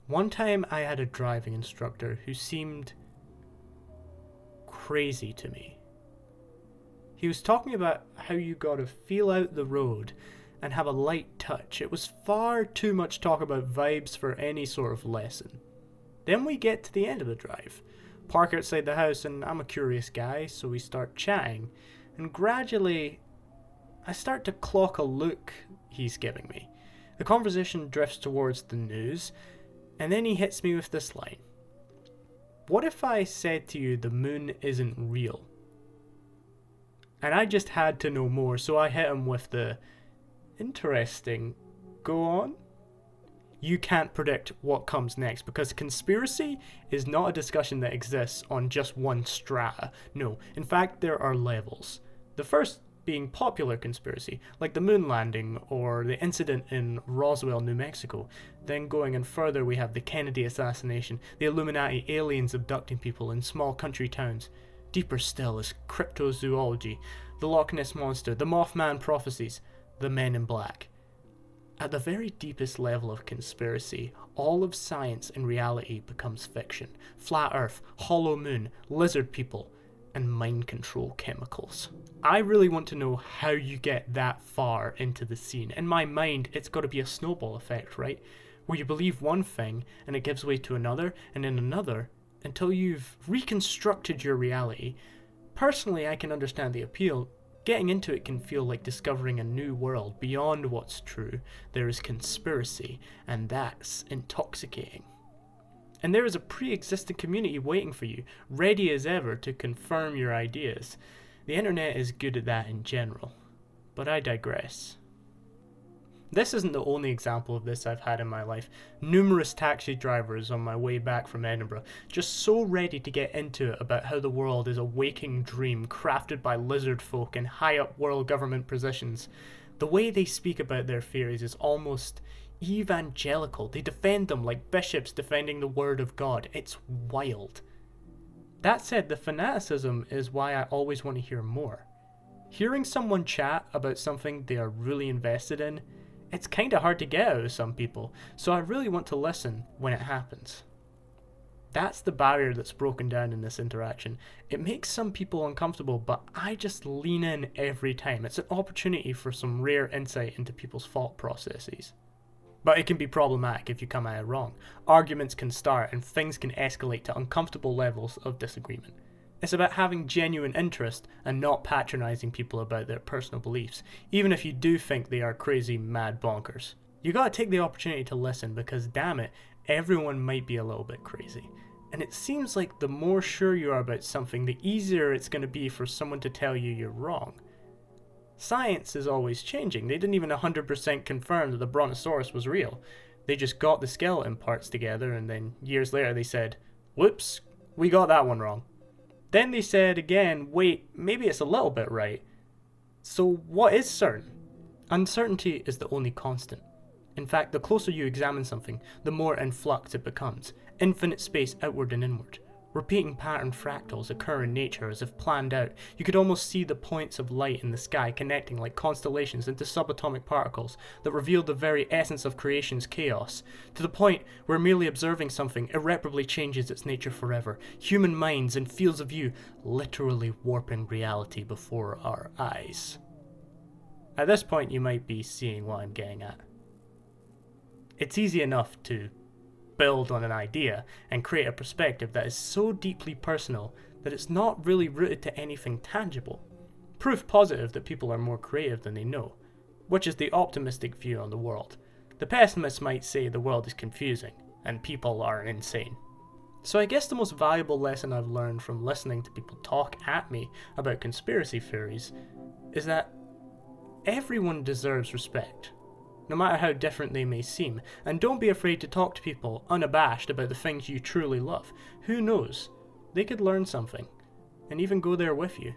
One time I had a driving instructor who seemed crazy to me. He was talking about how you gotta feel out the road and have a light touch. It was far too much talk about vibes for any sort of lesson. Then we get to the end of the drive, park outside the house, and I'm a curious guy, so we start chatting, and gradually I start to clock a look he's giving me. The conversation drifts towards the news, and then he hits me with this line. What if I said to you the moon isn't real? And I just had to know more, so I hit him with the interesting. Go on? You can't predict what comes next, because conspiracy is not a discussion that exists on just one strata. No, in fact, there are levels. The first being popular conspiracy, like the moon landing or the incident in Roswell, New Mexico. Then going in further, we have the Kennedy assassination, the Illuminati, aliens abducting people in small country towns. Deeper still is cryptozoology, the Loch Ness Monster, the Mothman prophecies, the Men in Black. At the very deepest level of conspiracy, all of science and reality becomes fiction. Flat Earth, hollow moon, lizard people, and mind control chemicals. I really want to know how you get that far into the scene. In my mind, it's got to be a snowball effect, right? Where you believe one thing and it gives way to another and then another until you've reconstructed your reality. Personally, I can understand the appeal. Getting into it can feel like discovering a new world beyond what's true. There is conspiracy, and that's intoxicating. And there is a pre-existing community waiting for you, ready as ever to confirm your ideas. The internet is good at that in general, but I digress. This isn't the only example of this I've had in my life. Numerous taxi drivers on my way back from Edinburgh, just so ready to get into it about how the world is a waking dream crafted by lizard folk in high-up world government positions. The way they speak about their theories is almost evangelical. They defend them like bishops defending the word of God. It's wild. That said, the fanaticism is why I always want to hear more. Hearing someone chat about something they are really invested in, it's kind of hard to get out of some people, so I really want to listen when it happens. That's the barrier that's broken down in this interaction. It makes some people uncomfortable, but I just lean in every time. It's an opportunity for some rare insight into people's thought processes. But it can be problematic if you come at it wrong. Arguments can start and things can escalate to uncomfortable levels of disagreement. It's about having genuine interest and not patronizing people about their personal beliefs, even if you do think they are crazy, mad bonkers. You gotta take the opportunity to listen because, damn it, everyone might be a little bit crazy. And it seems like the more sure you are about something, the easier it's gonna be for someone to tell you you're wrong. Science is always changing. They didn't even 100% confirm that the brontosaurus was real. They just got the skeleton parts together and then years later they said, whoops, we got that one wrong. Then they said again, wait, maybe it's a little bit right. So what is certain? Uncertainty is the only constant. In fact, the closer you examine something, the more in flux it becomes. Infinite space outward and inward. Repeating pattern fractals occur in nature as if planned out. You could almost see the points of light in the sky connecting like constellations into subatomic particles that reveal the very essence of creation's chaos, to the point where merely observing something irreparably changes its nature forever. Human minds and fields of view literally warping reality before our eyes. At this point you might be seeing what I'm getting at. It's easy enough to build on an idea and create a perspective that is so deeply personal that it's not really rooted to anything tangible. Proof positive that people are more creative than they know, which is the optimistic view on the world. The pessimists might say the world is confusing and people are insane. So I guess the most valuable lesson I've learned from listening to people talk at me about conspiracy theories is that everyone deserves respect, no matter how different they may seem, and don't be afraid to talk to people unabashed about the things you truly love. Who knows? They could learn something, and even go there with you.